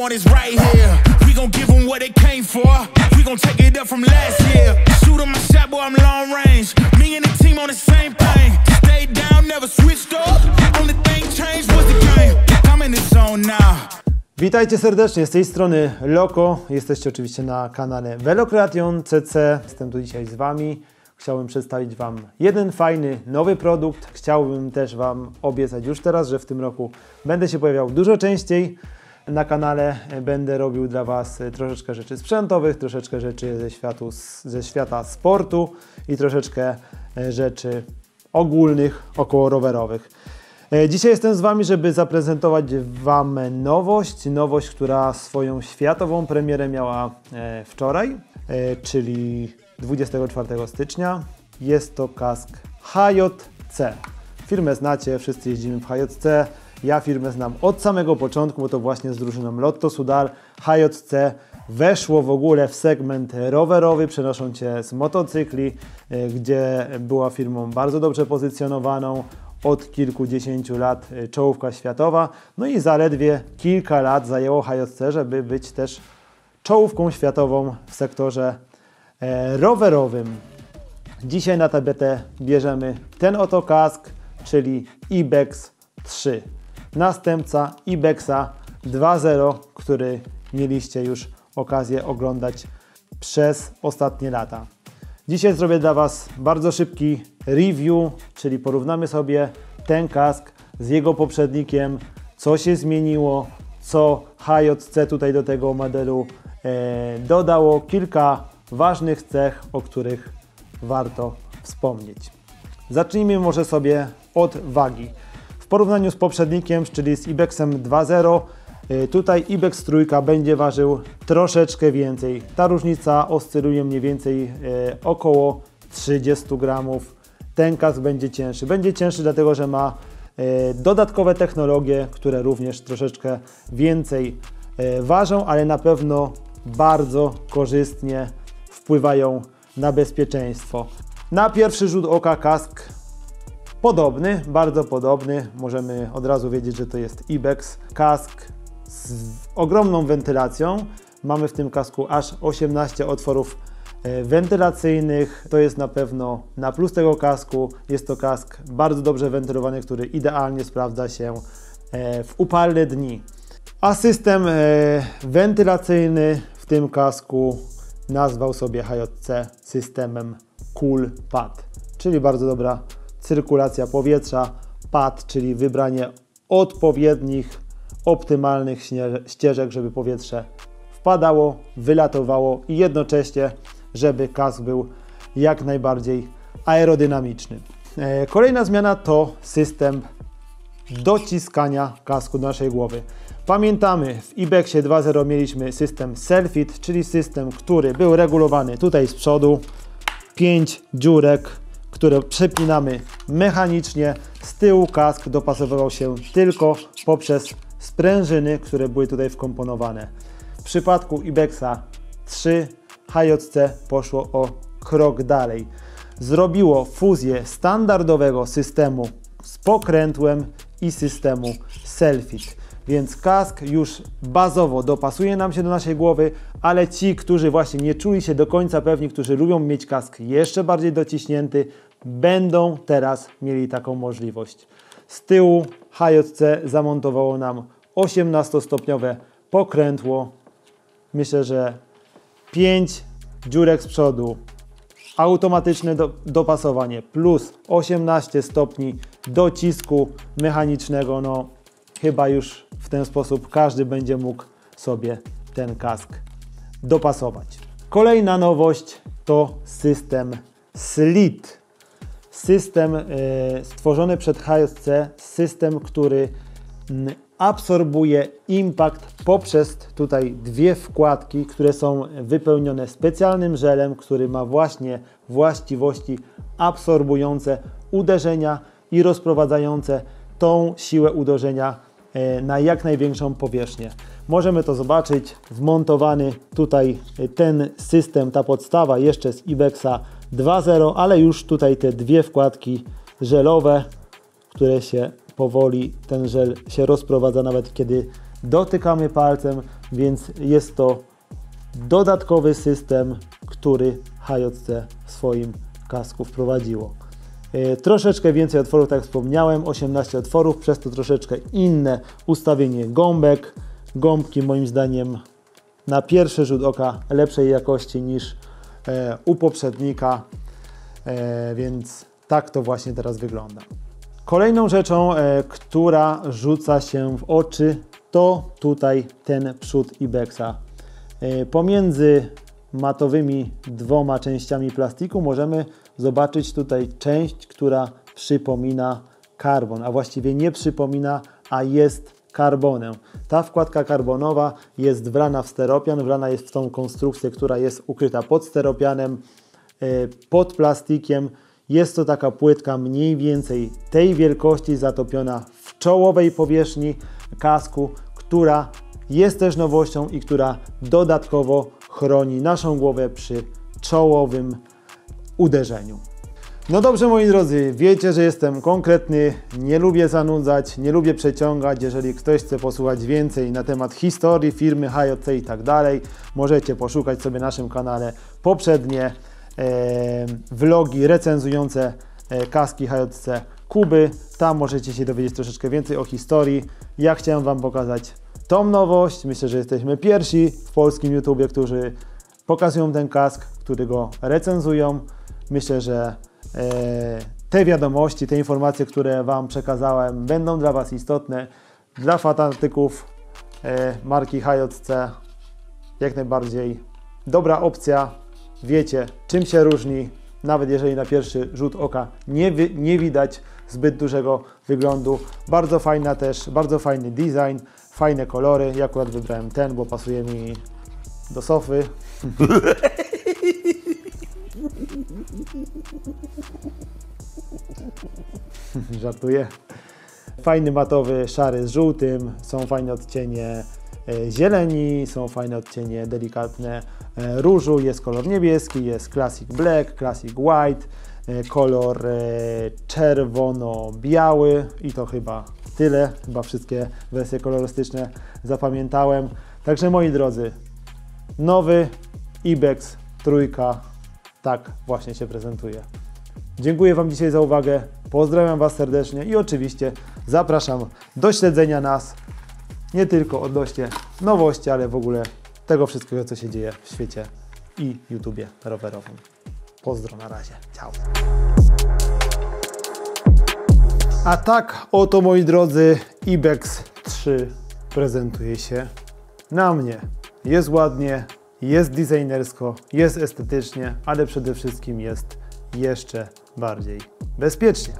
want is right here. We gon' give them what they came for. We gon' take it up from last year. Shoot 'em my shot, boy, I'm long range. Me and the team on the same thing. Stay down, never switched up. Only thing changed was the game. I'm in the zone now. Witajcie serdecznie, z tej strony Loko. Jesteście oczywiście na kanale Velocreation CC. Jestem tu dzisiaj z Wami. Chciałbym przedstawić Wam jeden fajny, nowy produkt. Chciałbym też Wam obiecać już teraz, że w tym roku będę się pojawiał dużo częściej na kanale. Będę robił dla Was troszeczkę rzeczy sprzętowych, troszeczkę rzeczy ze świata sportu i troszeczkę rzeczy ogólnych, około rowerowych. Dzisiaj jestem z Wami, żeby zaprezentować Wam nowość, która swoją światową premierę miała wczoraj, czyli 24 stycznia. Jest to kask HJC. Firmę znacie, wszyscy jeździmy w HJC. Ja firmę znam od samego początku, bo to właśnie z drużyną Lotto Soudal. HJC weszło w ogóle w segment rowerowy, przenosząc się z motocykli, gdzie była firmą bardzo dobrze pozycjonowaną. Od kilkudziesięciu lat czołówka światowa, no i zaledwie kilka lat zajęło HJC, żeby być też czołówką światową w sektorze rowerowym. Dzisiaj na tapetę bierzemy ten oto kask, czyli Ibex 3. Następca Ibexa 2.0, który mieliście już okazję oglądać przez ostatnie lata. Dzisiaj zrobię dla Was bardzo szybki review, czyli porównamy sobie ten kask z jego poprzednikiem, co się zmieniło, co HJC tutaj do tego modelu dodało, kilka ważnych cech, o których warto wspomnieć. Zacznijmy może sobie od wagi. W porównaniu z poprzednikiem, czyli z Ibexem 2.0, tutaj Ibex 3 będzie ważył troszeczkę więcej. Ta różnica oscyluje mniej więcej około 30 gramów. Ten kask będzie cięższy. Będzie cięższy dlatego, że ma dodatkowe technologie, które również troszeczkę więcej ważą, ale na pewno bardzo korzystnie wpływają na bezpieczeństwo. Na pierwszy rzut oka kask podobny, bardzo podobny. Możemy od razu wiedzieć, że to jest Ibex. Kask z ogromną wentylacją. Mamy w tym kasku aż 18 otworów wentylacyjnych. To jest na pewno na plus tego kasku. Jest to kask bardzo dobrze wentylowany, który idealnie sprawdza się w upalne dni. A system wentylacyjny w tym kasku nazwał sobie HJC systemem Cool Pad, czyli bardzo dobra cyrkulacja powietrza. Pad, czyli wybranie odpowiednich, optymalnych ścieżek, żeby powietrze wpadało, wylatowało i jednocześnie, żeby kask był jak najbardziej aerodynamiczny. Kolejna zmiana to system dociskania kasku do naszej głowy. Pamiętamy, w Ibexie 2.0 mieliśmy system Selfit, czyli system, który był regulowany tutaj z przodu. 5 dziurek, które przepinamy mechanicznie. Z tyłu kask dopasowywał się tylko poprzez sprężyny, które były tutaj wkomponowane. W przypadku Ibexa 3 HJC poszło o krok dalej. Zrobiło fuzję standardowego systemu z pokrętłem i systemu Selfit. Więc kask już bazowo dopasuje nam się do naszej głowy, ale ci, którzy właśnie nie czuli się do końca pewni, którzy lubią mieć kask jeszcze bardziej dociśnięty, będą teraz mieli taką możliwość. Z tyłu HJC zamontowało nam 18-stopniowe pokrętło. Myślę, że 5 dziurek z przodu, automatyczne dopasowanie plus 18 stopni docisku mechanicznego. No, chyba już w ten sposób każdy będzie mógł sobie ten kask dopasować. Kolejna nowość to system Slit. System stworzony przez HJC, system, który absorbuje impact poprzez tutaj dwie wkładki, które są wypełnione specjalnym żelem, który ma właśnie właściwości absorbujące uderzenia i rozprowadzające tą siłę uderzenia na jak największą powierzchnię. Możemy to zobaczyć, wmontowany tutaj ten system, ta podstawa jeszcze z Ibexa 2.0, ale już tutaj te dwie wkładki żelowe, które się powoli, ten żel się rozprowadza nawet kiedy dotykamy palcem. więc jest to dodatkowy system, który HJC w swoim kasku wprowadziło. Troszeczkę więcej otworów, tak jak wspomniałem, 18 otworów, przez to troszeczkę inne ustawienie gąbek. Gąbki moim zdaniem na pierwszy rzut oka lepszej jakości niż u poprzednika, więc tak to właśnie teraz wygląda. Kolejną rzeczą, która rzuca się w oczy, to tutaj ten przód Ibexa. Pomiędzy matowymi dwoma częściami plastiku możemy zobaczyć tutaj część, która przypomina karbon, a właściwie nie przypomina, a jest karbonem. Ta wkładka karbonowa jest wlana w steropian, wlana jest w tą konstrukcję, która jest ukryta pod steropianem, pod plastikiem. Jest to taka płytka mniej więcej tej wielkości, zatopiona w czołowej powierzchni kasku, która jest też nowością i która dodatkowo chroni naszą głowę przy czołowym uderzeniu. No dobrze, moi drodzy, wiecie, że jestem konkretny, nie lubię zanudzać, nie lubię przeciągać. Jeżeli ktoś chce posłuchać więcej na temat historii firmy HJC i tak dalej, możecie poszukać sobie na naszym kanale poprzednie vlogi recenzujące kaski HJC Kuby. Tam możecie się dowiedzieć troszeczkę więcej o historii. Ja chciałem Wam pokazać tą nowość. Myślę, że jesteśmy pierwsi w polskim YouTubie, którzy pokazują ten kask, którzy go recenzują. Myślę, że te wiadomości, te informacje, które Wam przekazałem, będą dla Was istotne. Dla fanatyków marki HJC jak najbardziej dobra opcja. Wiecie, czym się różni, nawet jeżeli na pierwszy rzut oka nie widać zbyt dużego wyglądu. Bardzo fajna też, bardzo fajny design, fajne kolory. Ja akurat wybrałem ten, bo pasuje mi do sofy. Żartuję. Fajny matowy, szary z żółtym, są fajne odcienie zieleni, są fajne odcienie delikatne różu, jest kolor niebieski, jest Classic Black, Classic White, kolor czerwono-biały i to chyba tyle, chyba wszystkie wersje kolorystyczne zapamiętałem. Także moi drodzy, nowy Ibex trójka tak właśnie się prezentuje. Dziękuję Wam dzisiaj za uwagę, pozdrawiam Was serdecznie i oczywiście zapraszam do śledzenia nas nie tylko odnośnie nowości, ale w ogóle tego wszystkiego, co się dzieje w świecie i YouTubie rowerowym. Pozdro, na razie, ciao. A tak oto, moi drodzy, Ibex 3 prezentuje się na mnie. Jest ładnie, jest designersko, jest estetycznie, ale przede wszystkim jest jeszcze bardziej bezpiecznie.